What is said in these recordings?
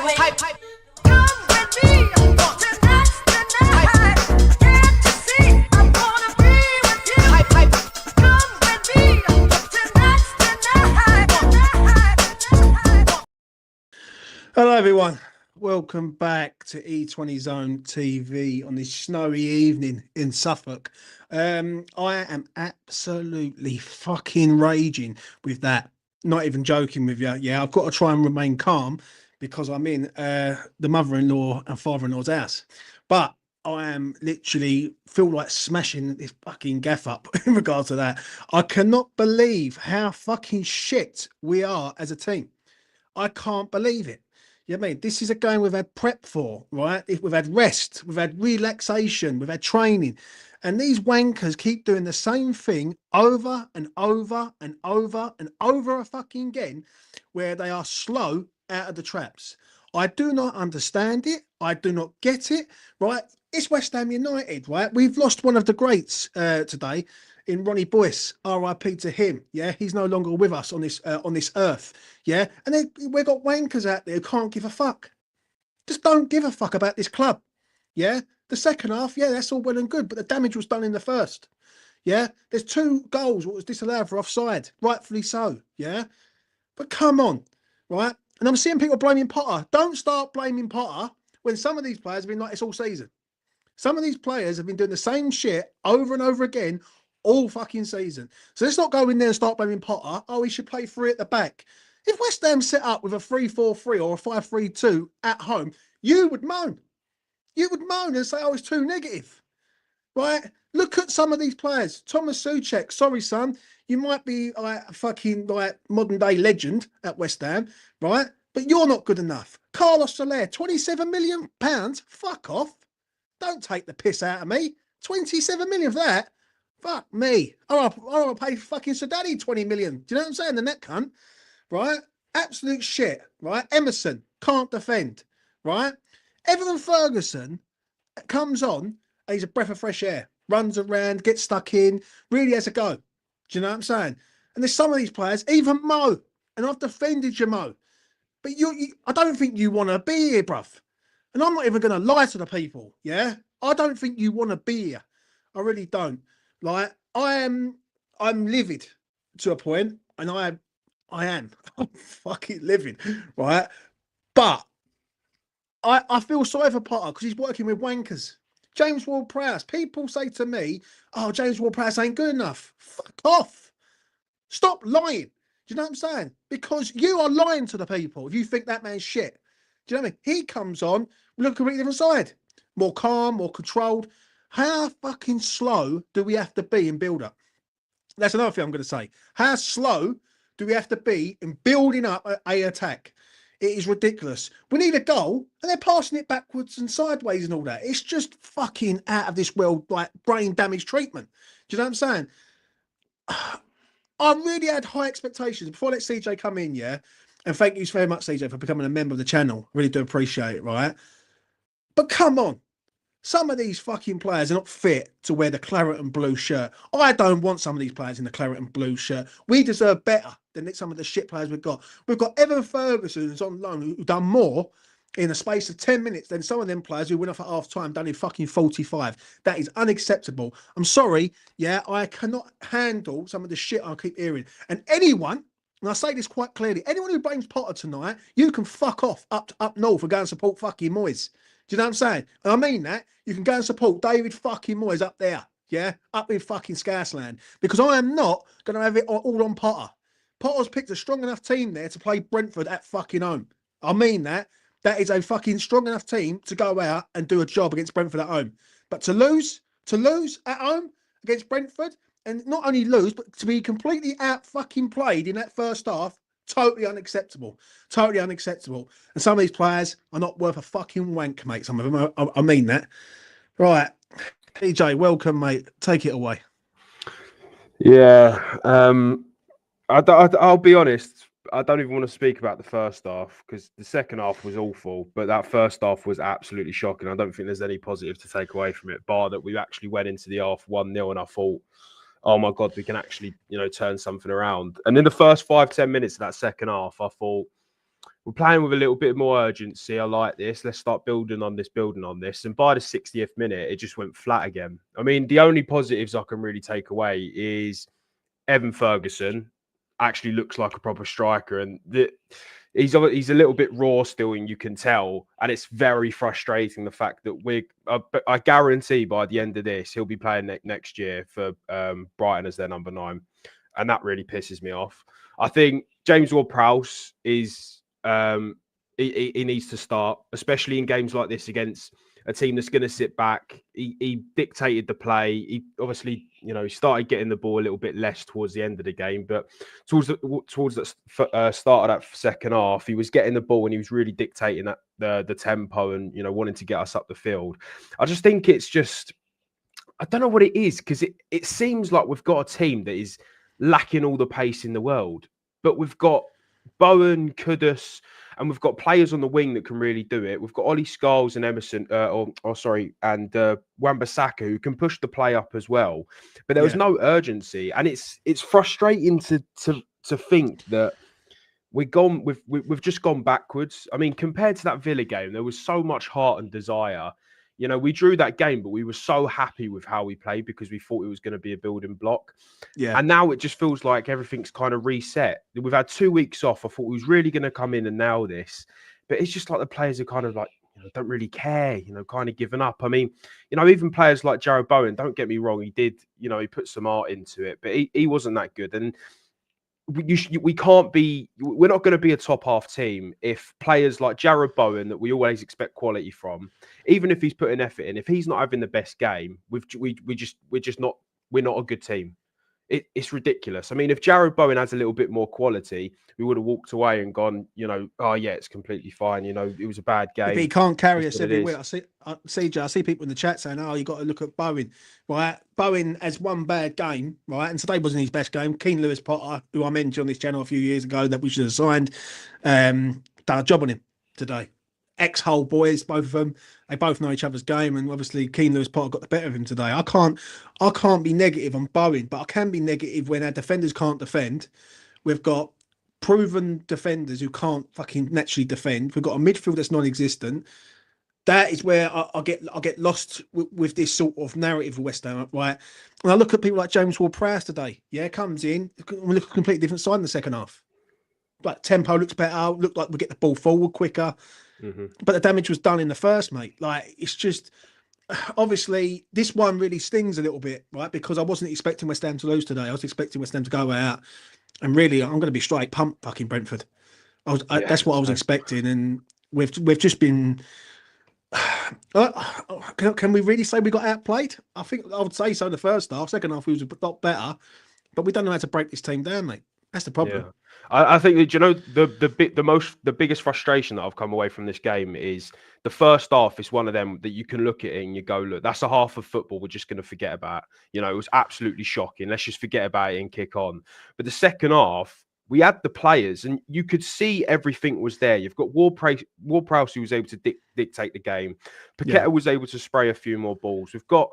hype, hype. Come with me tonight. Get to see, I wanna be with you. Hype, hype. Come with me tonight. Hello, everyone. Welcome back to E20 Zone TV on this snowy evening in Suffolk. I am absolutely fucking raging with that. Not even joking with you. Yeah, I've got to try and remain calm because I'm in the mother-in-law and father-in-law's house. But I am literally feel like smashing this fucking gaff up in regards to that. I cannot believe how fucking shit we are as a team. I can't believe it. You know what I mean? This is a game we've had prep for, right? We've had rest, we've had relaxation, we've had training. And these wankers keep doing the same thing over and over and over and over fucking again, where they are slow out of the traps. I do not understand it. I do not get it, right? It's West Ham United, right? We've lost one of the greats today in Ronnie Boyce, RIP to him. Yeah, he's no longer with us on this earth. Yeah, and then we've got wankers out there who can't give a fuck. Just don't give a fuck about this club. Yeah, the second half, yeah, that's all well and good, but the damage was done in the first. Yeah, there's 2 goals what was disallowed for offside, rightfully so. Yeah, but come on, right? And I'm seeing people blaming Potter. Don't start blaming Potter when some of these players have been like this all season. Some of these players have been doing the same shit over and over again all fucking season. So let's not go in there and start blaming Potter. Oh, he should play 3 at the back. If West Ham set up with a 3-4-3 or a 5-3-2 at home, you would moan. You would moan and say, oh, it's too negative. Right? Look at some of these players. Thomas Souček, sorry, son. You might be like a fucking like modern day legend at West Ham, right? But you're not good enough. Carlos Soler, £27 million? Fuck off. Don't take the piss out of me. 27 million for that? Fuck me. I want to pay fucking Sadani 20 million. Do you know what I'm saying? The net cunt, right? Absolute shit, right? Emerson can't defend, right? Evan Ferguson comes on and he's a breath of fresh air. Runs around, gets stuck in, really has a go. Do you know what I'm saying? And there's some of these players, even Mo, and I've defended your Mo, but I don't think you want to be here, bruv. And I'm not even going to lie to the people, yeah? I don't think you want to be here. I really don't. Like, I'm livid to a point, and I am. I'm fucking livid, right? But I feel sorry for Potter because he's working with wankers. James Ward-Prowse. People say to me, oh, James Ward-Prowse ain't good enough. Fuck off. Stop lying. Do you know what I'm saying? Because you are lying to the people if you think that man's shit. Do you know what I mean? He comes on, look a completely different side. More calm, more controlled. How fucking slow do we have to be in build-up? That's another thing I'm going to say. How slow do we have to be in building up a attack? It is ridiculous. We need a goal, and they're passing it backwards and sideways and all that. It's just fucking out of this world, like brain damage treatment. Do you know what I'm saying? I really had high expectations. Before I let CJ come in, yeah? And thank you very much, CJ, for becoming a member of the channel. Really do appreciate it, right? But come on. Some of these fucking players are not fit to wear the claret and blue shirt. I don't want some of these players in the claret and blue shirt. We deserve better than some of the shit players we've got. We've got Evan Ferguson who's on loan, who's done more in the space of 10 minutes than some of them players who went off at half time done in fucking 45. That is unacceptable. I'm sorry, yeah, I cannot handle some of the shit I keep hearing. And anyone, and I say this quite clearly, anyone who blames Potter tonight, you can fuck off up north and go and support fucking Moyes. Do you know what I'm saying? And I mean that. You can go and support David fucking Moyes up there. Yeah? Up in fucking Scousland. Because I am not going to have it all on Potter. Potter's picked a strong enough team there to play Brentford at fucking home. I mean that. That is a fucking strong enough team to go out and do a job against Brentford at home. But to lose at home against Brentford, and not only lose, but to be completely out fucking played in that first half, totally unacceptable. Totally unacceptable. And some of these players are not worth a fucking wank, mate. Some of them. I mean that. Right. EJ, welcome, mate. Take it away. Yeah. I'll be honest. I don't even want to speak about the first half because the second half was awful, but that first half was absolutely shocking. I don't think there's any positive to take away from it, bar that we actually went into the half 1-0 and I thought, oh my God, we can actually, turn something around. And in the first 5-10 minutes of that second half, I thought We're playing with a little bit more urgency. I like this. Let's start building on this. And by the 60th minute, it just went flat again. I mean, the only positives I can really take away is Evan Ferguson actually looks like a proper striker, and he's a little bit raw still, and you can tell. And it's very frustrating the fact that I guarantee by the end of this he'll be playing next year for Brighton as their number 9, and that really pisses me off. I think James Ward-Prowse is he needs to start, especially in games like this against a team that's going to sit back. He dictated the play. He obviously, he started getting the ball a little bit less towards the end of the game, but towards the start of that second half, he was getting the ball and he was really dictating the tempo and wanting to get us up the field. I just think it's just, I don't know what it is, because it seems like we've got a team that is lacking all the pace in the world, but we've got Bowen, Kudus, and we've got players on the wing that can really do it. We've got Ollie Scholes and Emerson, and Wan-Bissaka, who can push the play up as well. But there was no urgency, and it's frustrating to think that we've just gone backwards. I mean, compared to that Villa game, there was so much heart and desire. We drew that game, but we were so happy with how we played because we thought it was going to be a building block. Yeah. And now it just feels like everything's kind of reset. We've had 2 weeks off. I thought we was really going to come in and nail this. But it's just like the players are kind of like, don't really care, kind of giving up. I mean, even players like Jarrod Bowen, don't get me wrong, he did, he put some art into it, but he wasn't that good. And we're not going to be a top half team if players like Jarrod Bowen, that we always expect quality from, even if he's putting effort in, if he's not having the best game, we're not a good team. It's ridiculous. I mean, if Jarrod Bowen has a little bit more quality, we would have walked away and gone, oh yeah, it's completely fine. It was a bad game. But he can't carry us every week. I see people in the chat saying, "Oh, you got to look at Bowen." Right, Bowen has one bad game, right, and today wasn't his best game. Keane Lewis Potter, who I mentioned on this channel a few years ago that we should have signed, done a job on him today. Ex-Hull boys, both of them. They both know each other's game, and obviously Keane Lewis Potter got the better of him today. I can't be negative on Bowen, but I can be negative when our defenders can't defend. We've got proven defenders who can't fucking naturally defend. We've got a midfield that's non-existent. That is where I get lost with this sort of narrative of West Ham, right? And I look at people like James Ward-Prowse today. Yeah, comes in, we look a completely different side in the second half. Like tempo looks better, looked like we get the ball forward quicker. Mm-hmm. But the damage was done in the first, mate. Like, it's just, obviously, this one really stings a little bit, right? Because I wasn't expecting West Ham to lose today. I was expecting West Ham to go out. And really, I'm going to be straight pump fucking Brentford. That's what I was expecting. And we've just been... can we really say we got outplayed? I think I would say so in the first half. Second half, we was a lot better. But we don't know how to break this team down, mate. That's the problem. Yeah. I think that, the biggest frustration that I've come away from this game is the first half is one of them that you can look at it and you go, look, that's a half of football we're just going to forget about. It was absolutely shocking. Let's just forget about it and kick on. But the second half, we had the players and you could see everything was there. You've got Ward-Prowse who was able to dictate the game. Paqueta was able to spray a few more balls. We've got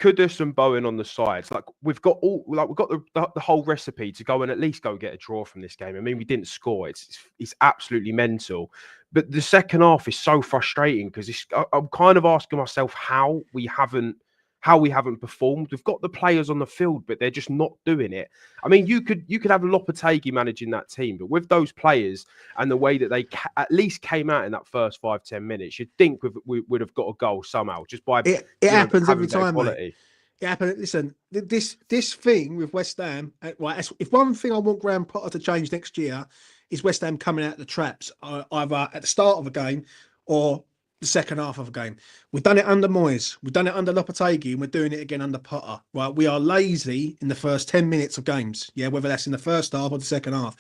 Kudus and Bowen on the sides. We've got the whole recipe to go and at least go get a draw from this game. I mean, we didn't score. It's absolutely mental. But the second half is so frustrating because I'm kind of asking myself how we haven't performed. We've got the players on the field, but they're just not doing it. I mean, you could have Lopetegui managing that team, but with those players and the way that they at least came out in that first 5-10 minutes, you'd think we would have got a goal somehow just by it happens every time, quality. Mate. It happens. Listen, this thing with West Ham, right? If one thing I want Graham Potter to change next year is West Ham coming out the traps, either at the start of a game or the second half of a game. We've done it under Moyes. We've done it under Lopetegui, and we're doing it again under Potter. Right? We are lazy in the first 10 minutes of games. Yeah, whether that's in the first half or the second half.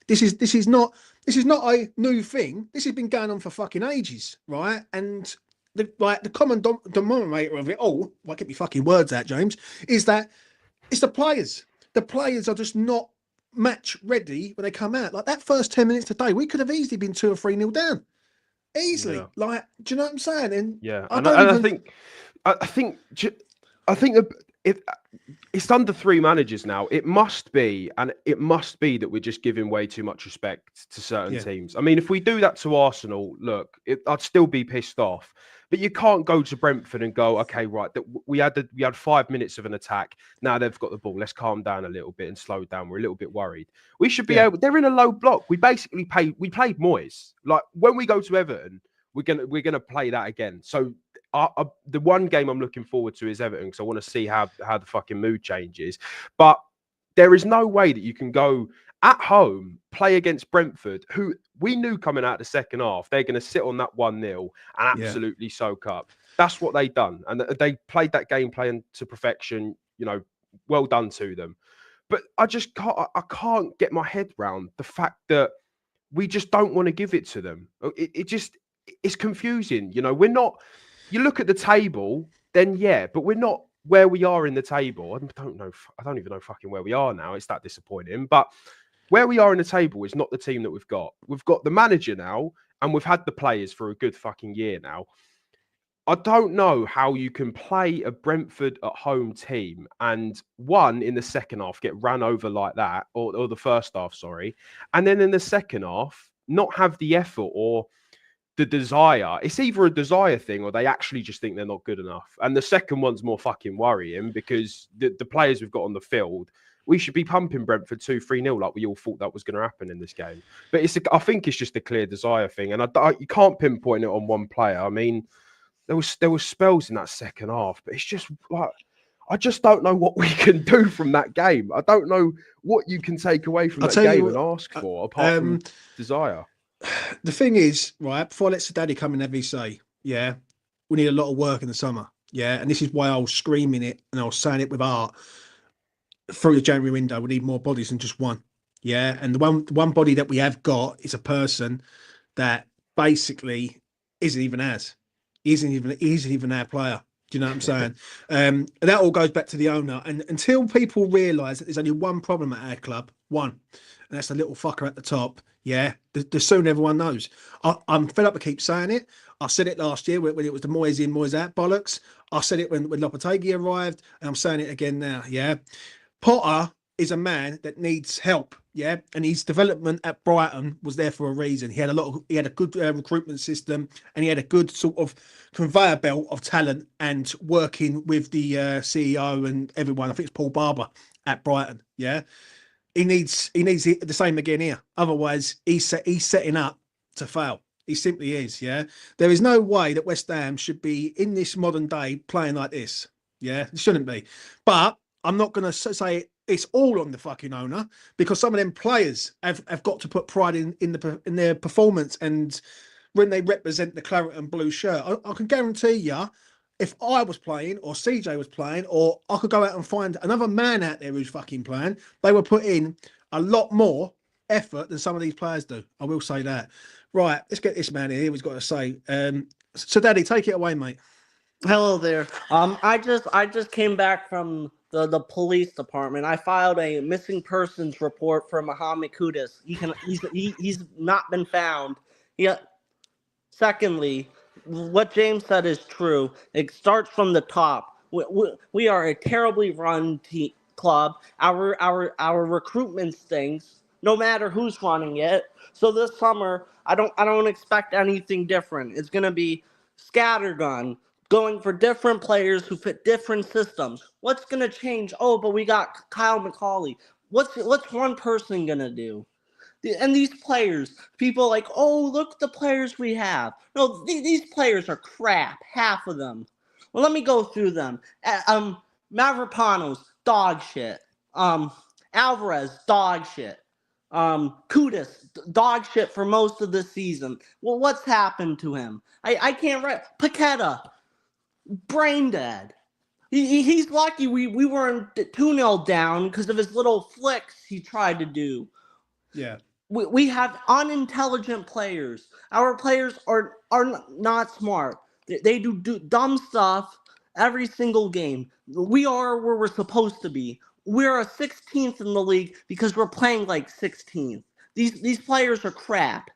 This is not a new thing. This has been going on for fucking ages, right? And the common denominator of it all, get me fucking words out, James, is that it's the players. The players are just not match ready when they come out. Like that first 10 minutes today, we could have easily been 2 or 3-0 down. Easily, do you know what I'm saying? And I think it's under 3 managers now. It must be that we're just giving way too much respect to certain Yeah. teams. I mean, if we do that to Arsenal, look, I'd still be pissed off. But you can't go to Brentford and go, okay, right, we had 5 minutes of an attack. Now they've got the ball. Let's calm down a little bit and slow down. We're a little bit worried. We should be able. They're in a low block. We basically played Moyes. Like when we go to Everton, we're gonna play that again. So the one game I'm looking forward to is Everton because I want to see how the fucking mood changes. But there is no way that you can go at home, play against Brentford, who we knew coming out the second half, they're going to sit on that 1-0 and absolutely soak up. That's what they've done. And they played that game plan to perfection. You know, well done to them. But I can't get my head round the fact that we just don't want to give it to them. It's confusing. You know, we're not, you look at the table, then but we're not where we are in the table. I don't even know fucking where we are now. It's that disappointing. But where we are in the table is not the team that we've got. We've got the manager now, and we've had the players for a good fucking year now. I don't know how you can play a Brentford at home team and in the second half get ran over like that, or the first half, sorry, and then in the second half not have the effort or the desire. It's either a desire thing or they actually just think they're not good enough. And the second one's more fucking worrying because the players we've got on the field, we should be pumping Brentford 2-3-0 like we all thought that was going to happen in this game. But I think it's just a clear desire thing. And you can't pinpoint it on one player. I mean, there was spells in that second half, but it's just like, I just don't know what we can do from that game. I don't know what you can take away from that game and ask for apart from desire. The thing is, right, before I let Sir Daddy come and have his say, we need a lot of work in the summer. And this is why I was screaming it and I was saying it with art through the January window. We need more bodies than just one. And the one body that we have got is a person that basically isn't even our player. Do you know what I'm saying? And that all goes back to the owner. And until people realise that there's only one problem at our club, and that's the little fucker at the top, the soon everyone knows. I'm fed up to keep saying it. I said it last year when it was the Moyes in, Moyes out bollocks. I said it when Lopetegui arrived, and I'm saying it again now, Potter is a man that needs help, and his development at Brighton was there for a reason. He had a good recruitment system, and he had a good sort of conveyor belt of talent and working with the CEO and everyone. I think it's Paul Barber at Brighton. He needs the same again here. Otherwise, he's setting up to fail. He simply is. There is no way that West Ham should be in this modern day playing like this. It shouldn't be. But I'm not going to say it's all on the fucking owner, because some of them players have got to put pride in their performance and when they represent the claret and blue shirt. I can guarantee you, if I was playing or CJ was playing, or I could go out and find another man out there who's fucking playing, they would put in a lot more effort than some of these players do. I will say that. Right, let's get this man here. He's got to say. So, Daddy, take it away, mate. Hello there. I just came back from the police department. I filed a missing persons report for Mohammed Kudus. He's not been found. Secondly, what James said is true. It starts from the top. We are a terribly run club. Our recruitment stinks, no matter who's running it. So this summer, I don't expect anything different. It's gonna be scattergun, going for different players who fit different systems. What's gonna change? Oh, but we got Kyle McCauley. What's one person gonna do? And these players, people like, oh, look at the players we have. No, these players are crap, half of them. Well, let me go through them. Mavropanos, dog shit. Alvarez, dog shit. Kudus, dog shit for most of the season. Well, what's happened to him? I can't read. Paqueta, brain dead. He's lucky we weren't 2-0 down because of his little flicks he tried to do. We have unintelligent players. Our players are not smart. They do dumb stuff every single game. We are where we're supposed to be. We're a 16th in the league because we're playing like 16th. These players are crap.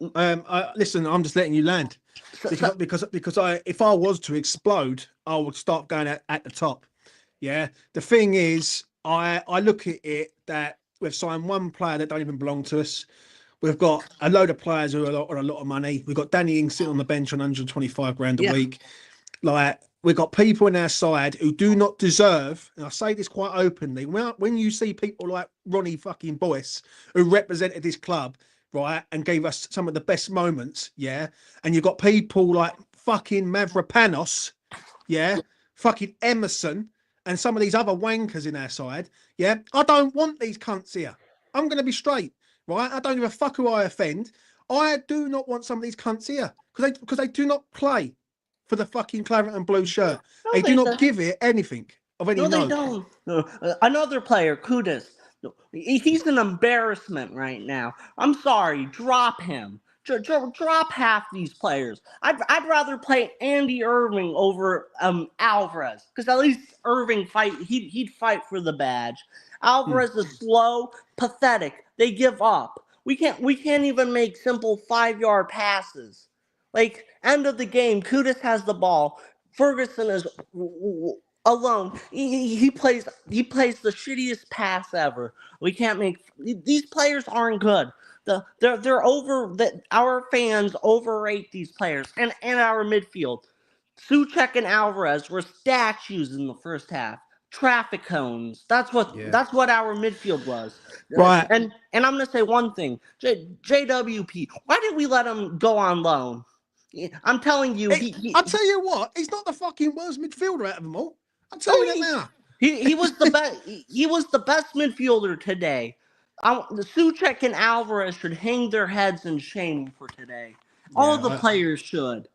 Listen, I'm just letting you land because if I was to explode, I would start going at the top. Yeah. The thing is, I look at it that we've signed one player that don't even belong to us. We've got a load of players who are on a lot of money. We've got Danny Ings sitting on the bench on 125 grand a Yeah. week. Like, we've got people in our side who do not deserve, and I say this quite openly, when you see people like Ronnie fucking Boyce, who represented this club, right, and gave us some of the best moments, yeah, and you've got people like fucking Mavropanos, yeah, fucking Emerson, and some of these other wankers in our side, yeah, I don't want these cunts here. I'm going to be straight, right? I don't give a fuck who I offend. I do not want some of these cunts here because they do not play for the fucking claret and blue shirt. No, They do they not don't. give it anything of any No, they note. don't. Another player, Kudus. He's an embarrassment right now. I'm sorry. Drop him. Drop half these players. I'd rather play Andy Irving over Alvarez, because at least Irving he'd fight for the badge. Alvarez is slow, pathetic. They give up. We can't even make simple 5-yard passes. Like, end of the game, Kudus has the ball. Ferguson is alone. He plays the shittiest pass ever. We can't make these players aren't good. They're over that our fans overrate these players and our midfield. Suchek and Alvarez were statues in the first half. Traffic cones. That's what our midfield was. Right. And I'm gonna say one thing. JWP. Why did we let him go on loan? I'm telling you, I'll tell you what, he's not the fucking worst midfielder out of them all. I'll tell you that now. He was the best. He was the best midfielder today. The Suchek and Alvarez should hang their heads in shame for today. All the players should.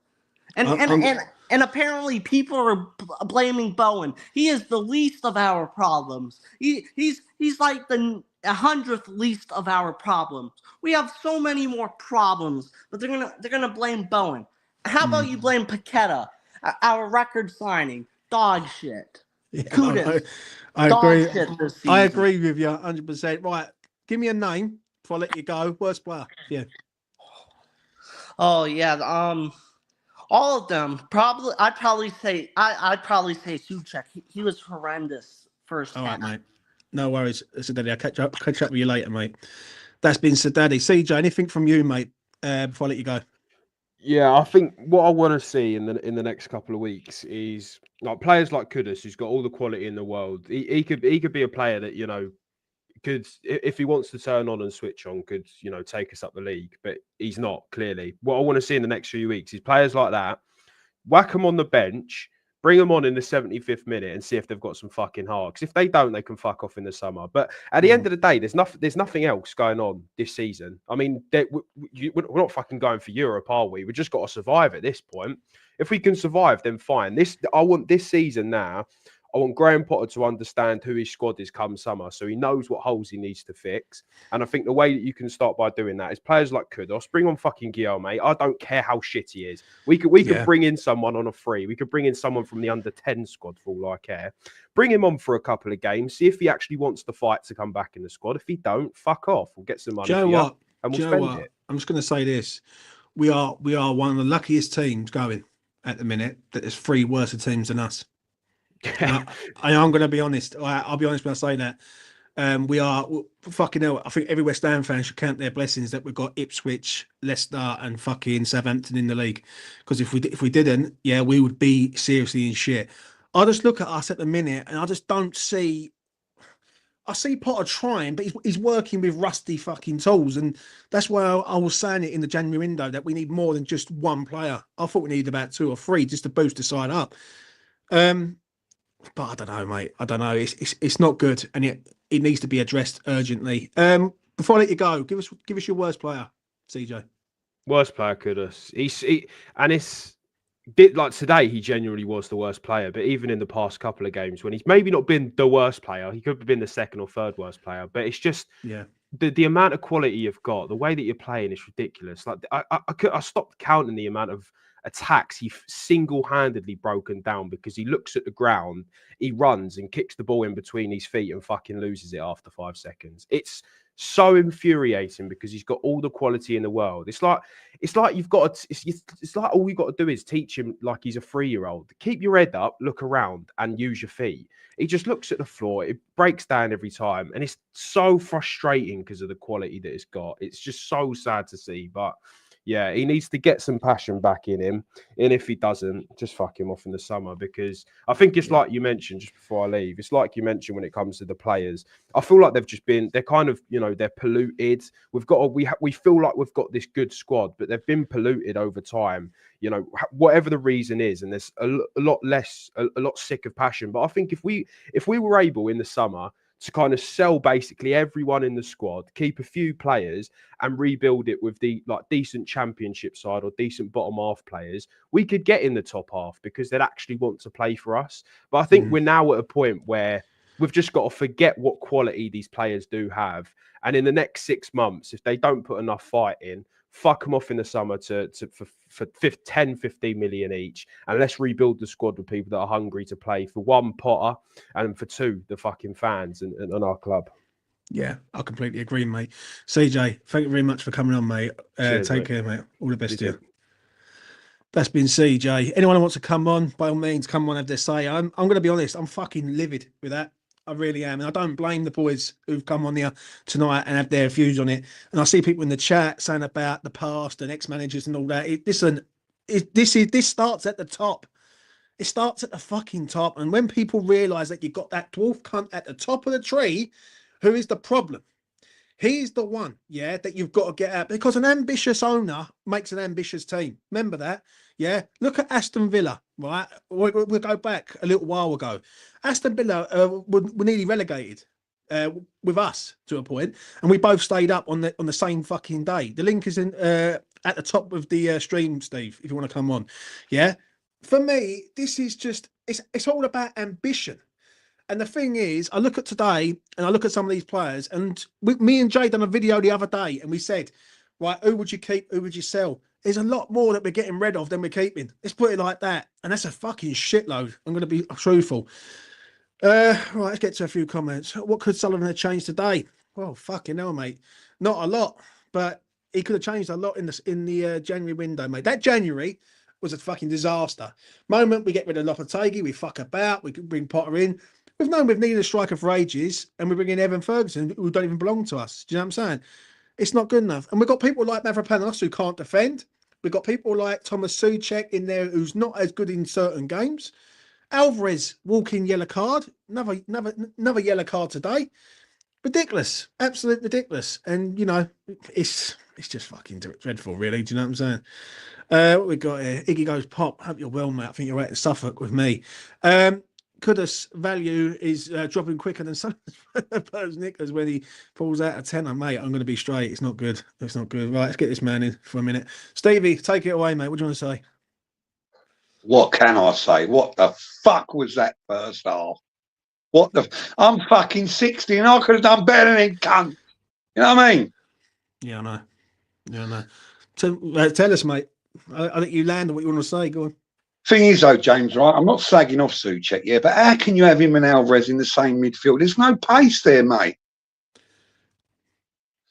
And apparently people are blaming Bowen. He is the least of our problems. He's like the 100th least of our problems. We have so many more problems, but they're gonna blame Bowen. How about you blame Paqueta, our record signing? Dog shit. Yeah, Kudus. I Dog agree. shit this season. I agree with you 100%. Right, give me a name before I let you go. Worst player. Yeah. Oh yeah. All of them. I'd probably say Suchek. He was horrendous first All half. right, mate. No worries, Sir Daddy. I'll catch up with you later, mate. That's been Sir Daddy. CJ, anything from you, mate, before I let you go? Yeah, I think what I want to see in the next couple of weeks is like players like Kudus, who's got all the quality in the world. He could be a player that, you know, could, if he wants to turn on and switch on, could, you know, take us up the league. But he's not, clearly. What I want to see in the next few weeks is players like that, whack them on the bench, bring them on in the 75th minute and see if they've got some fucking heart. Because if they don't, they can fuck off in the summer. But at the end of the day, there's nothing else going on this season. I mean, we're not fucking going for Europe, are we? We've just got to survive at this point. If we can survive, then fine. I want this season now. I want Graham Potter to understand who his squad is come summer, so he knows what holes he needs to fix. And I think the way that you can start by doing that is players like Kudus, bring on fucking Guillaume. I don't care how shit he is. We could bring in someone on a free. We could bring in someone from the under-10 squad for all I care. Bring him on for a couple of games. See if he actually wants to fight to come back in the squad. If he don't, fuck off. We'll get some money for you and we'll spend it. I'm just going to say this: we are one of the luckiest teams going at the minute. That there's 3 worse teams than us. I am going to be honest. I'll be honest when I say that. We are fucking hell. I think every West Ham fan should count their blessings that we've got Ipswich, Leicester, and fucking Southampton in the league. Because if we didn't, yeah, we would be seriously in shit. I just look at us at the minute, and I just don't see. I see Potter trying, but he's working with rusty fucking tools, and that's why I was saying it in the January window that we need more than just one player. I thought we needed about 2 or 3 just to boost the side up. But I don't know, mate. I don't know. It's not good, and it needs to be addressed urgently. Before I let you go, give us your worst player, CJ. Worst player, Kudus. It's like today, he genuinely was the worst player. But even in the past couple of games, when he's maybe not been the worst player, he could have been the 2nd or 3rd worst player. But it's just the amount of quality you've got, the way that you're playing is ridiculous. Like I stopped counting the amount of attacks he single-handedly broken down because he looks at the ground, he runs and kicks the ball in between his feet and fucking loses it after 5 seconds. It's so infuriating because he's got all the quality in the world. It's like you've got to, it's like all you got to do is teach him like he's a 3-year-old. Keep your head up, look around, and use your feet. He just looks at the floor. It breaks down every time, and it's so frustrating because of the quality that it's got. It's just so sad to see, but. Yeah, he needs to get some passion back in him. And if he doesn't, just fuck him off in the summer, because I think it's like you mentioned just before I leave. It's like you mentioned when it comes to the players. I feel like they're kind of, they're polluted. We feel like we've got this good squad, but they've been polluted over time, whatever the reason is. And there's a lot sick of passion. But I think if we were able in the summer to kind of sell basically everyone in the squad, keep a few players and rebuild it with the decent championship side or decent bottom half players, we could get in the top half because they'd actually want to play for us. But I think we're now at a point where we've just got to forget what quality these players do have. And in the next 6 months, if they don't put enough fight in, fuck them off in the summer for 10, 15 million each. And let's rebuild the squad with people that are hungry to play, for one, Potter, and for two, the fucking fans and our club. Yeah, I completely agree, mate. CJ, thank you very much for coming on, mate. Cheers, Take mate. care, mate. All the best to You you. That's been CJ. Anyone who wants to come on, by all means, come on, have their say. I'm going to be honest, I'm fucking livid with that. I really am. And I don't blame the boys who've come on here tonight and have their views on it. And I see people in the chat saying about the past and ex-managers and all that. This starts at the top. It starts at the fucking top. And when people realise that you've got that dwarf cunt at the top of the tree, who is the problem? He's the one, that you've got to get out, because an ambitious owner makes an ambitious team. Remember that, Look at Aston Villa, right? We'll go back a little while ago. Aston Villa were nearly relegated with us to a point, and we both stayed up on the same fucking day. The link is in at the top of the stream, Steve, if you want to come on. For me, this is just it's all about ambition. And the thing is, I look at today and I look at some of these players, and me and Jay done a video the other day, and we said, right, who would you keep? Who would you sell? There's a lot more that we're getting rid of than we're keeping. Let's put it like that. And that's a fucking shitload. I'm going to be truthful. Right, let's get to a few comments. What could Sullivan have changed today? Well, fucking hell, mate. Not a lot, but he could have changed a lot in the January window, mate. That January was a fucking disaster. Moment we get rid of Lopetegui, we fuck about, we can bring Potter in. We've known we've needed a striker for ages, and we bring in Evan Ferguson, who don't even belong to us. Do you know what I'm saying? It's not good enough. And we've got people like Mavropanos who can't defend. We've got people like Thomas Souček in there who's not as good in certain games. Alvarez, walking yellow card. Another yellow card today. Ridiculous. Absolutely ridiculous. And, it's just fucking dreadful, really. Do you know what I'm saying? What we got here? Iggy goes, Pop, hope you're well, mate. I think you're right in Suffolk with me. Kudus value is dropping quicker than some Nickers when he pulls out a tenner, mate. I'm going to be straight. It's not good. It's not good. Right, let's get this man in for a minute. Stevie, take it away, mate. What do you want to say? What can I say? What the fuck was that first half? I'm fucking 60 and I could have done better than cunt. You know what I mean? Yeah, I know. Yeah, I know. So, tell us, mate. I think you landed what you want to say. Go on. Thing is, though, James, right? I'm not slagging off Souček, but how can you have him and Alvarez in the same midfield? There's no pace there, mate.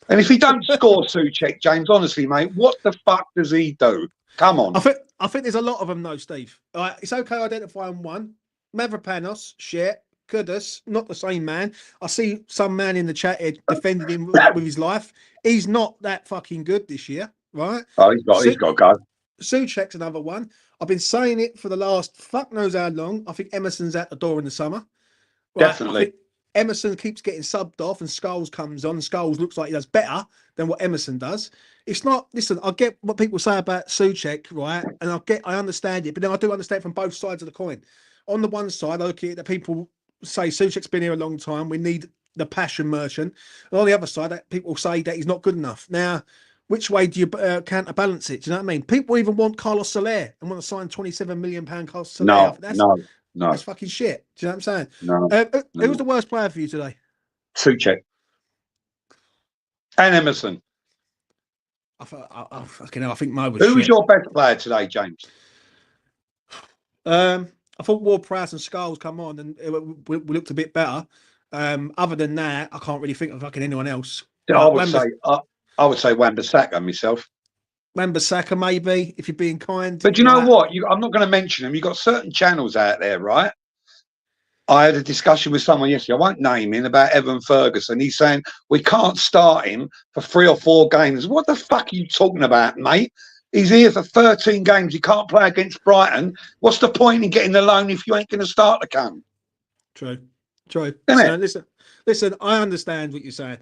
And if he don't score Souček, James, honestly, mate, what the fuck does he do? Come on. I think there's a lot of them, though, Steve. All right, it's okay identifying one. Mavropanos, shit. Kudus, not the same man. I see some man in the chat here defending him with his life. He's not that fucking good this year, right? Oh, he's got to go. Souček's another one. I've been saying it for the last fuck knows how long. I think Emerson's out the door in the summer. Right? Definitely. I think Emerson keeps getting subbed off and Scholes comes on. Scholes looks like he does better than what Emerson does. It's not, listen, I get what people say about Souček, right? And I understand it, but then I do understand from both sides of the coin. On the one side, I look at it that people say Souček's been here a long time. We need the passion merchant. And on the other side, that people say that he's not good enough. Now, which way do you counterbalance it? Do you know what I mean? People even want Carlos Soler and want to sign £27 million Carlos Soler. No. That's fucking shit. Do you know what I'm saying? No. Who was the worst player for you today? Souček. And Emerson. I think Mo was Who shit. was your best player today, James? I thought Ward-Prowse and Scholes come on and we looked a bit better. Other than that, I can't really think of fucking anyone else. I would say Wan-Bissaka myself. Wan-Bissaka, maybe, if you're being kind. But you know Like, what? I'm not going to mention them. You've got certain channels out there, right? I had a discussion with someone yesterday. I won't name him about Evan Ferguson. He's saying we can't start him for 3 or 4 games. What the fuck are you talking about, mate? He's here for 13 games. He can't play against Brighton. What's the point in getting the loan if you ain't going to start the cunt? True. Isn't So, listen. I understand what you're saying.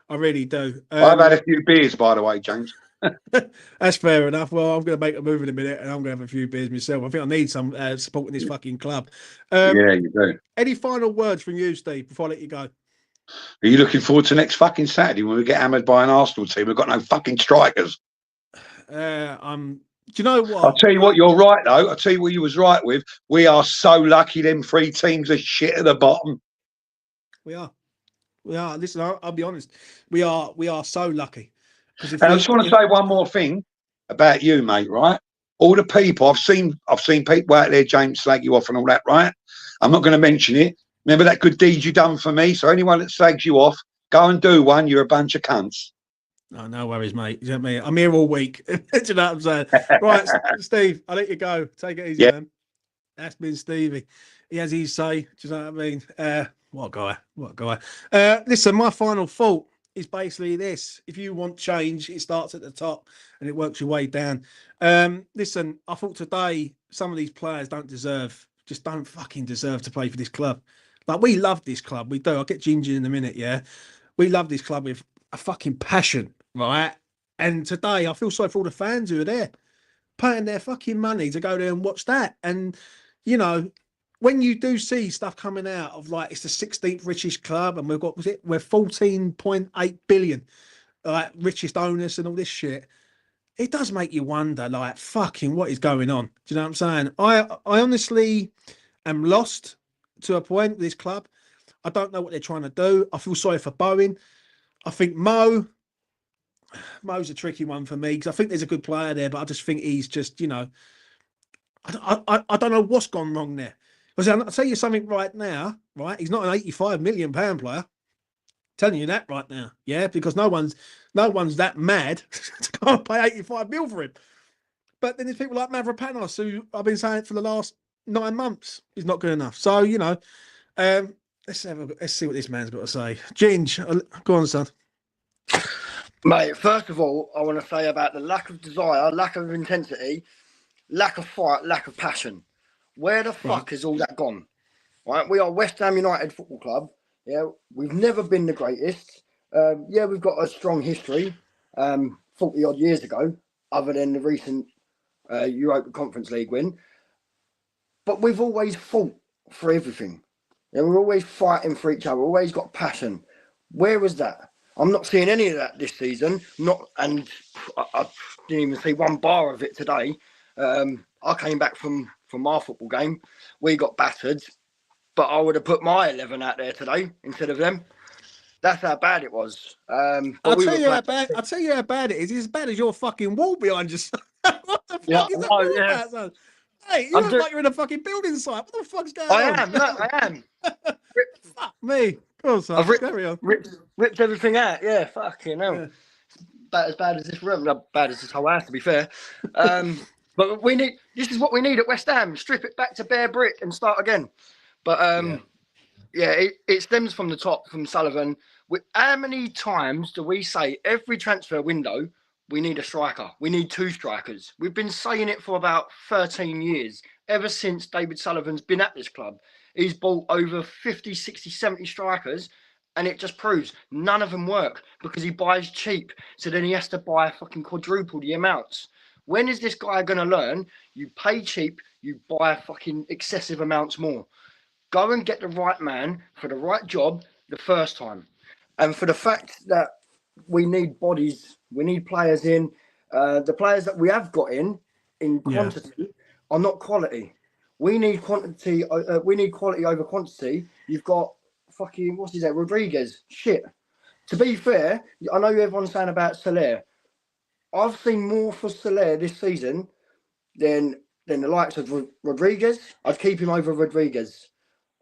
I really do. I've had a few beers, by the way, James. That's fair enough. Well, I'm going to make a move in a minute, and I'm going to have a few beers myself. I think I need some support in this fucking club. Yeah, you do. Any final words from you, Steve, before I let you go? Are you looking forward to next fucking Saturday when we get hammered by an Arsenal team? We've got no fucking strikers. Do you know what? I'll tell you what, you're right, though. I'll tell you what you was right with. We are so lucky them 3 teams are shit at the bottom. We are. Listen, I'll be honest. We are so lucky. And I just want to say one more thing about you, mate, right? All the people, I've seen people out there, James, slag you off and all that, right? I'm not going to mention it. Remember that good deed you done for me? So anyone that slags you off, go and do one. You're a bunch of cunts. Oh, no worries, mate. You know what I mean? I'm here all week. Do you know what I'm saying? Right, Steve, I'll let you go. Take it easy, man. That's been Stevie. He has his say. Do you know what I mean? What a guy. Listen, my final thought is basically this. If you want change, it starts at the top and it works your way down. Listen, I thought today some of these players don't fucking deserve to play for this club. Like, we love this club. We do. I'll get Ginge in a minute, yeah? We love this club with a fucking passion, right? And today I feel sorry for all the fans who are there, paying their fucking money to go there and watch that. And, you know, when you do see stuff coming out of, like, it's the 16th richest club and we're 14.8 billion, like, richest owners and all this shit, it does make you wonder, like, fucking what is going on? Do you know what I'm saying? I honestly am lost to a point with this club. I don't know what they're trying to do. I feel sorry for Bowen. I think Mo's a tricky one for me because I think there's a good player there, but I just think he's just, you know, I don't know what's gone wrong there. Because I'll tell you something right now, right? He's not an £85 million player. I'm telling you that right now, yeah, because no one's that mad to go and pay 85 mil for him. But then there's people like Mavropanos who I've been saying for the last 9 months he's not good enough. So, you know, let's see what this man's got to say. Ginge, go on, son. Mate, first of all, I want to say about the lack of desire, lack of intensity, lack of fight, lack of passion. Where the fuck has all that gone? Right, we are West Ham United Football Club. Yeah, we've never been the greatest. Yeah, we've got a strong history, 40 odd years ago, other than the recent Europa Conference League win. But we've always fought for everything. Yeah, we're always fighting for each other. Always got passion. Where was that? I'm not seeing any of that this season. I didn't even see one bar of it today. I came back from our football game. We got battered, but I would have put my 11 out there today instead of them. That's how bad it was. I'll tell you how bad it is. It's as bad as your fucking wall behind you. What the fuck is that wall about, son? Hey, you look like you're in a fucking building site. What the fuck's going on? I am. Fuck me. Go on, son. I've Carry on. ripped everything out. Yeah, fucking hell. Yeah. About as bad as this room. Not bad as this whole house, to be fair. But this is what we need at West Ham. Strip it back to bare brick and start again. But it stems from the top, from Sullivan. How many times do we say every transfer window we need a striker? We need 2 strikers. We've been saying it for about 13 years, ever since David Sullivan's been at this club. He's bought over 50, 60, 70 strikers, and it just proves none of them work because he buys cheap. So then he has to buy fucking quadruple the amounts. When is this guy going to learn? You pay cheap, you buy fucking excessive amounts more. Go and get the right man for the right job the first time. And for the fact that we need bodies, we need players in, the players that we have got in quantity are not quality. We need quantity. We need quality over quantity. You've got fucking, what's his name? Rodriguez. Shit. To be fair, I know everyone's saying about Soler. I've seen more for Soler this season than the likes of Rodriguez. I'd keep him over Rodriguez.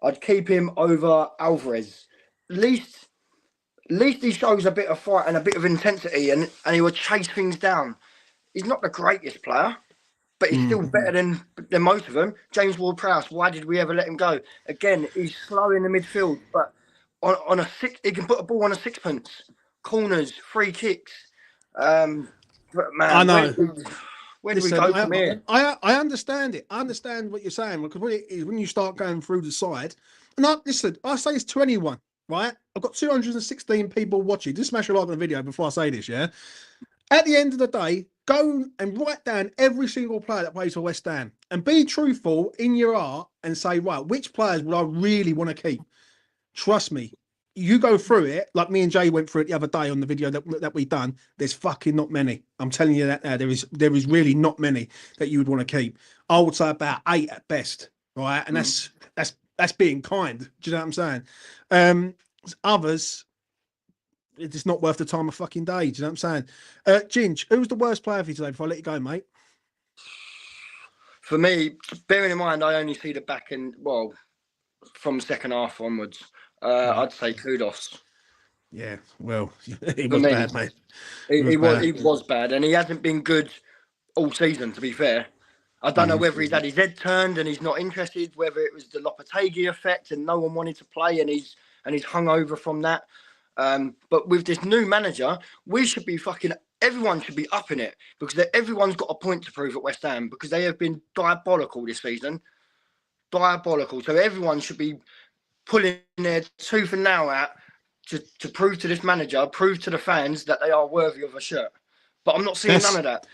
I'd keep him over Alvarez. At least At least he shows a bit of fight and a bit of intensity, and he will chase things down. He's not the greatest player, but he's still better than most of them. James Ward-Prowse, why did we ever let him go? Again, he's slow in the midfield, but on a six, he can put a ball on a sixpence, corners, free kicks. But man, I know. Where do we Listen, go from here? I understand it. I understand what you're saying because when you start going through the side, and I say it's to anyone, right? I've got 216 people watching. Just smash a like on the video before I say this, yeah? At the end of the day, go and write down every single player that plays for West Ham and be truthful in your art and say, right, which players would I really want to keep? Trust me, you go through it like me and Jay went through it the other day on the video that we done. There's fucking not many. I'm telling you that now. There is really not many that you would want to keep. I would say about 8 at best, right? And that's being kind. Do you know what I'm saying? Others, it's not worth the time of fucking day. Do you know what I'm saying? Ginge, who was the worst player for you today before I let you go, mate? For me, bearing in mind I only see the back end, well, from second half onwards, I'd say Kudos. Yeah, well, he was bad, mate. He was bad, and he hasn't been good all season, to be fair. I don't know whether he's had his head turned and he's not interested, whether it was the Lopetegui effect and no one wanted to play and he's hung over from that. But with this new manager, everyone should be up in it because everyone's got a point to prove at West Ham because they have been diabolical this season. Diabolical. So everyone should be pulling their tooth and nail out to prove to this manager, prove to the fans that they are worthy of a shirt. But I'm not seeing none of that.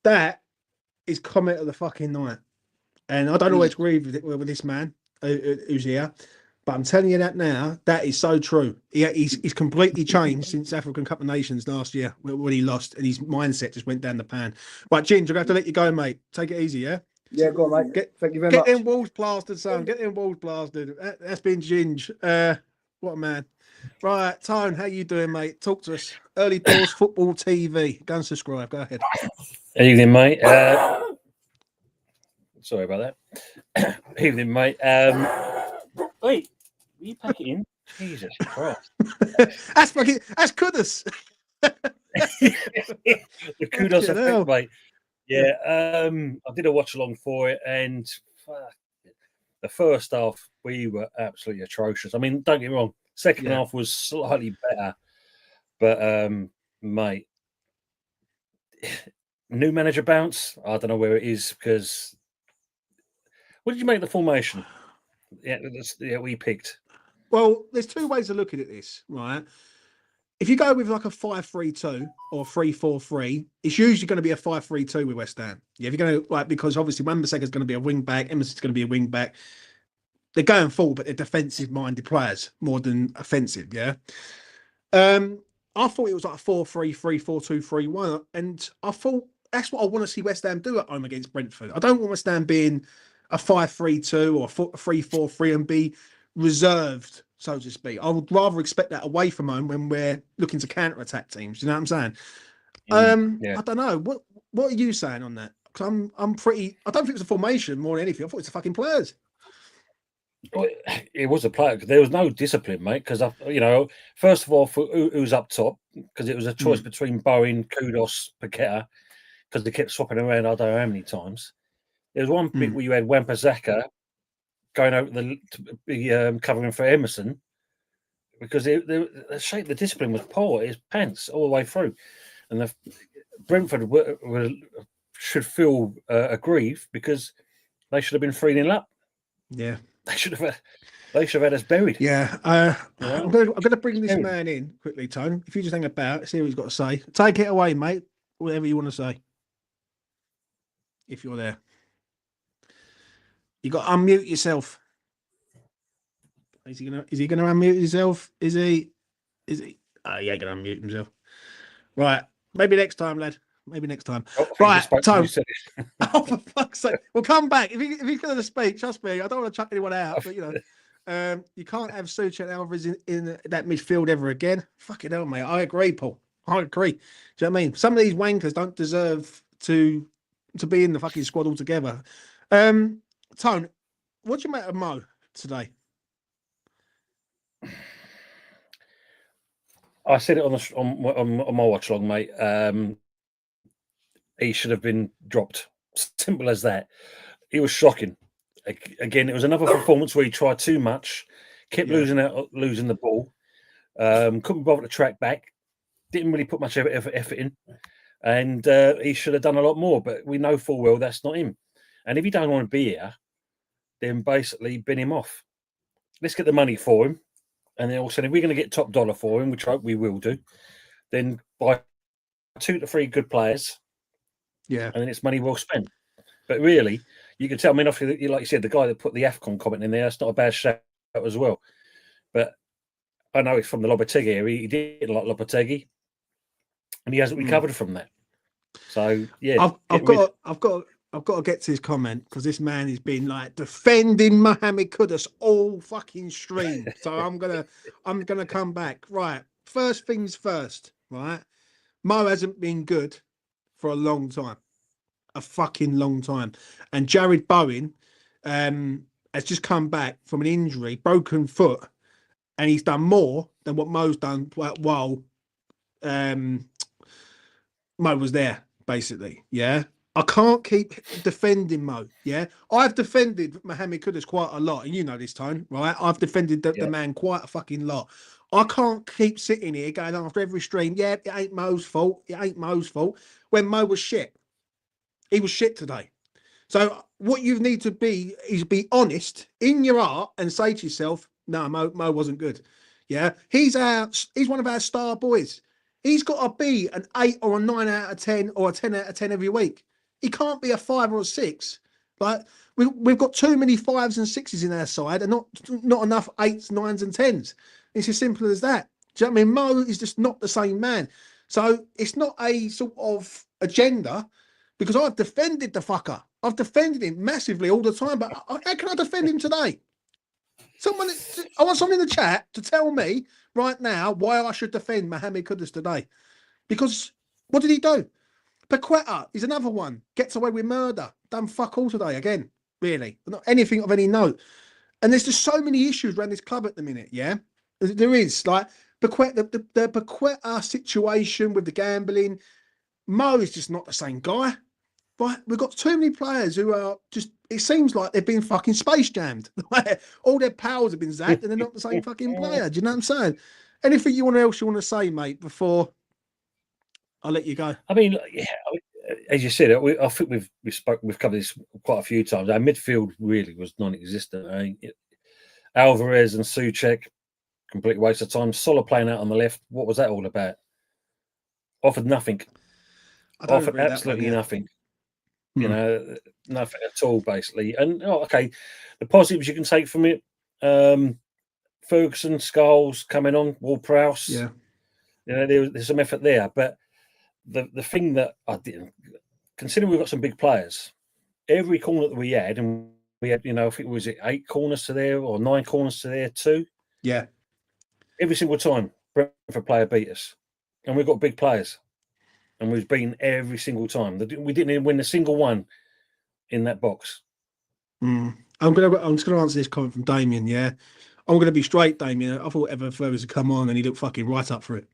That is comment of the fucking night. And I don't always agree with this man who's here, but I'm telling you that now, that is so true. He's completely changed since African Cup of Nations last year when he lost, and his mindset just went down the pan. Right, Ginge, I'm going to have to let you go, mate. Take it easy, yeah? Yeah, go on, mate. Thank you very much. Get them walls plastered, son. Get them walls plastered. That's been Ginge. What a man. Right, Tone, how you doing, mate? Talk to us. Early Doors Football TV. Go and subscribe. Go ahead. Evening, mate. Sorry about that. Evening, mate. Wait, will you pack it in? Jesus Christ. That's Kudos. The Kudos effect, mate. Yeah, I did a watch along for it, and the first half we were absolutely atrocious. I mean, don't get me wrong, second half was slightly better, but mate, new manager bounce. I don't know where it is because. What did you make the formation? Yeah, we picked. Well, there's two ways of looking at this, right? If you go with like a 5-3-2 or 3-4-3, it's usually going to be a 5-3-2 with West Ham. Yeah, if you're going to because obviously Wan-Bissaka is going to be a wing back, Emerson's going to be a wing back. They're going full, but they're defensive-minded players more than offensive. Yeah. I thought it was like a 4-3-3, 4-2-3-1, and I thought that's what I want to see West Ham do at home against Brentford. I don't want West Ham being a 5-3-2 or a 3-4-3 and be reserved, so to speak. I would rather expect that away from home when we're looking to counter-attack teams. You know what I'm saying? I don't know. What are you saying on that? Because I'm pretty. I don't think it's a formation more than anything. I thought it's the fucking players. It was a player. There was no discipline, mate. Because first of all, for who's up top, because it was a choice between Bowen, Kudos, Paqueta, because they kept swapping around. I don't know how many times. There was one bit where you had Wan-Bissaka going over the covering for Emerson because the shape, the discipline was poor. It was pants all the way through, and the Brentford should feel aggrieved because they should have been 3-0 up. Yeah, they should have had us buried. Yeah, I'm going to bring this man in quickly, Tone. If you just hang about, see what he's got to say. Take it away, mate. Whatever you want to say. If you're there. You got to unmute yourself. Is he gonna unmute himself? Is he? Oh, he ain't gonna unmute himself. Right. Maybe next time, lad. Maybe next time. Right, Tone. Oh, for fuck's sake. We'll come back. If he's gonna speak, trust me, I don't want to chuck anyone out, but you can't have Such and Alvarez in that midfield ever again. Fucking hell, mate. I agree, Paul. I agree. Do you know what I mean? Some of these wankers don't deserve to be in the fucking squad altogether. Tone, what do you make of Mo today? I said it on my watch long, mate. He should have been dropped. Simple as that. He was shocking. Again, it was another performance where he tried too much, kept losing the ball, couldn't bother to track back, didn't really put much effort in, and he should have done a lot more. But we know full well that's not him. And if you don't want to be here, then basically bin him off. Let's get the money for him, and then also if we're going to get top dollar for him, which I hope we will do, then buy 2 to 3 good players. Yeah, and then it's money well spent. But really, you can tell. I mean, obviously, like you said, the guy that put the AFCON comment in there, that's not a bad shout as well. But I know it's from the Lopetegui area. He didn't like Lopetegui, and he hasn't recovered from that. So yeah, I've got to get to his comment because this man has been like defending Mohamed Kudus all fucking stream. So I'm gonna come back. Right, first things first. Right, Mo hasn't been good for a long time, a fucking long time, and Jared Bowen has just come back from an injury, broken foot, and he's done more than what Mo's done while Mo was there, basically. Yeah. I can't keep defending Mo. Yeah. I've defended Mohamed Kudus quite a lot, and you know this, Tone, right? I've defended the man quite a fucking lot. I can't keep sitting here going after every stream. Yeah, it ain't Mo's fault. It ain't Mo's fault. When Mo was shit. He was shit today. So what you need to be is be honest in your heart and say to yourself, no, Mo wasn't good. Yeah. He's one of our star boys. He's got to be an 8 or a 9 out of 10 or a 10 out of 10 every week. He can't be a 5 or a 6. Like we've got too many 5s and 6s in our side and not enough 8s, 9s and 10s. It's as simple as that. Do you know what I mean? Mo is just not the same man. So it's not a sort of agenda because I've defended the fucker. I've defended him massively all the time, but how can I defend him today? I want someone in the chat to tell me right now why I should defend Mohamed Kudus today. Because what did he do? Paqueta is another one. Gets away with murder. Done fuck all today again. Really. Not anything of any note. And there's just so many issues around this club at the minute, yeah? There is. Like Paqueta, the Paqueta situation with the gambling. Mo is just not the same guy. Right? We've got too many players who are just, it seems like they've been fucking space jammed. All their powers have been zapped and they're not the same fucking player. Do you know what I'm saying? Anything else you want to say, mate, before I'll let you go? I mean, yeah, as you said, I think we've covered this quite a few times. Our midfield really was non-existent. I mean, Alvarez and Souček, complete waste of time. Sola playing out on the left. What was that all about? Offered nothing. Offered absolutely nothing. You know, nothing at all, basically. And okay, the positives you can take from it: Ferguson, Scholes coming on, Ward-Prowse. Yeah, you know, there's some effort there. But the thing that I didn't, considering we've got some big players, every corner that we had, and we had, you know, I think was it 8 corners to there or 9 corners to there too. Yeah, every single time Brentford player beat us, and we've got big players. And we've beaten every single time. We didn't even win a single one in that box. I'm just going to answer this comment from Damien. Yeah, I'm going to be straight, Damien. I thought Evan Ferguson would come on and he looked fucking right up for it,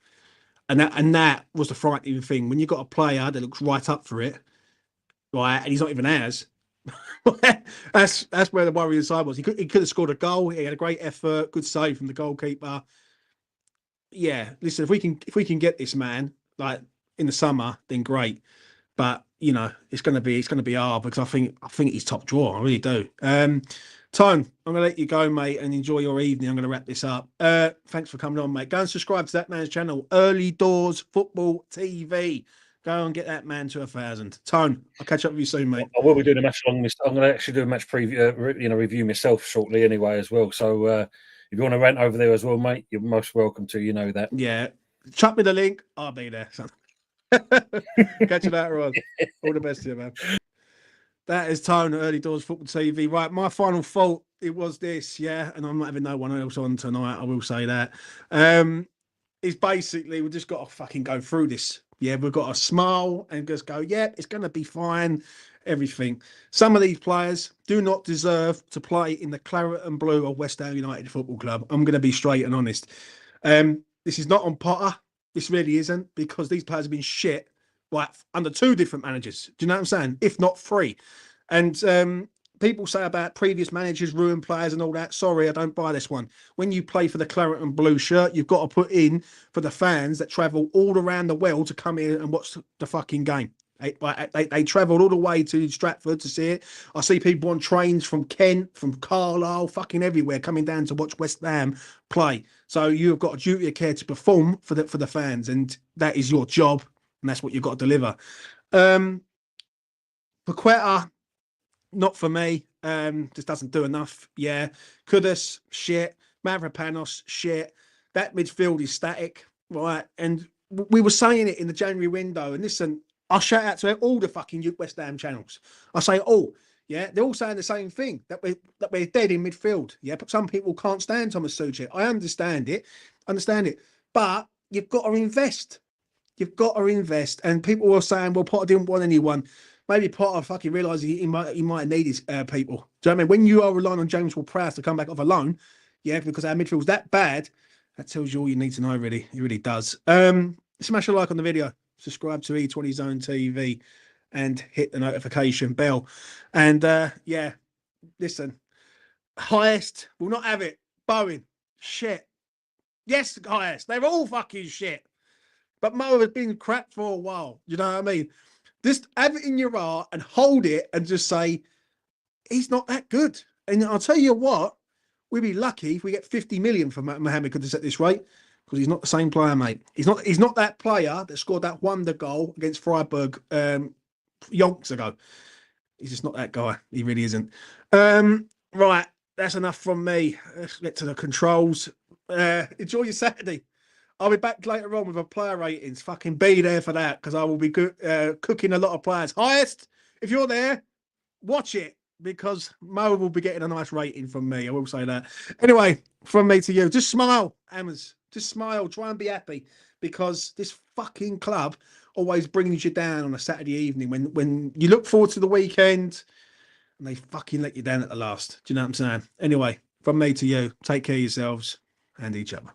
and that was the frightening thing when you got a player that looks right up for it, right, and he's not even ours. that's where the worrying side was. He could have scored a goal. He had a great effort, good save from the goalkeeper. Yeah, listen, if we can get this man like in the summer, then great. But you know, it's going to be hard because I think he's top drawer. I really do. Tone, I'm going to let you go, mate, and enjoy your evening. I'm going to wrap this up. Thanks for coming on, mate. Go and subscribe to that man's channel, Early Doors Football TV. Go and get that man to 1,000. Tone, I'll catch up with you soon, mate. I will be doing a match long. I'm going to actually do a match preview, review myself shortly anyway as well. So if you want to rant over there as well, mate, you're most welcome to. You know that. Yeah, chuck me the link. I'll be there. Son. Catch you later on. All the best to you, man. That is Tone, Early Doors Football TV. Right, my final fault, it was this, yeah, and I'm not having no one else on tonight, I will say that. Is basically we've just got to fucking go through this. Yeah, we've got to smile and just go, yeah, it's going to be fine, everything. Some of these players do not deserve to play in the claret and blue of West Ham United Football Club. I'm going to be straight and honest. This is not on Potter. This really isn't, because these players have been shit, right, under 2 different managers. Do you know what I'm saying? If not 3. And people say about previous managers ruin players and all that. Sorry, I don't buy this one. When you play for the claret and blue shirt, you've got to put in for the fans that travel all around the world to come here and watch the fucking game. They travelled all the way to Stratford to see it. I see people on trains from Kent, from Carlisle, fucking everywhere, coming down to watch West Ham play. So you've got a duty of care to perform for the fans, and that is your job, and that's what you've got to deliver. Paqueta, not for me. Just doesn't do enough. Yeah. Kudus, shit. Mavropanos, shit. That midfield is static, right? And we were saying it in the January window. And listen, I shout out to all the fucking West Ham channels. I say, oh, yeah, they're all saying the same thing, that we're dead in midfield. Yeah, but some people can't stand Thomas Suchek. I understand it, but you've got to invest. You've got to invest. And people were saying, well, Potter didn't want anyone. Maybe Potter fucking realised he might need his people. Do you know what I mean? When you are relying on James Ward-Prowse to come back off a loan, yeah, because our midfield's that bad, that tells you all you need to know, really. It really does. Smash a like on the video. Subscribe to E20 Zone TV and hit the notification bell. And yeah, listen, highest will not have it. Bowen, shit. Yes, highest. They're all fucking shit. But Mo has been crap for a while. You know what I mean? Just have it in your heart and hold it and just say, he's not that good. And I'll tell you what, we'd be lucky if we get 50 million from Mohamed Kudus at this rate, because he's not the same player, mate. He's not that player that scored that wonder goal against Freiburg yonks ago. He's just not that guy. He really isn't. Right, that's enough from me. Let's get to the controls. Enjoy your Saturday. I'll be back later on with a player ratings. Fucking be there for that, because I will be cooking a lot of players. Highest, if you're there, watch it, because Mo will be getting a nice rating from me. I will say that. Anyway, from me to you, just smile, Hammers. Just smile. Try and be happy, because this fucking club always brings you down on a Saturday evening when you look forward to the weekend and they fucking let you down at the last. Do you know what I'm saying? Anyway, from me to you, take care of yourselves and each other.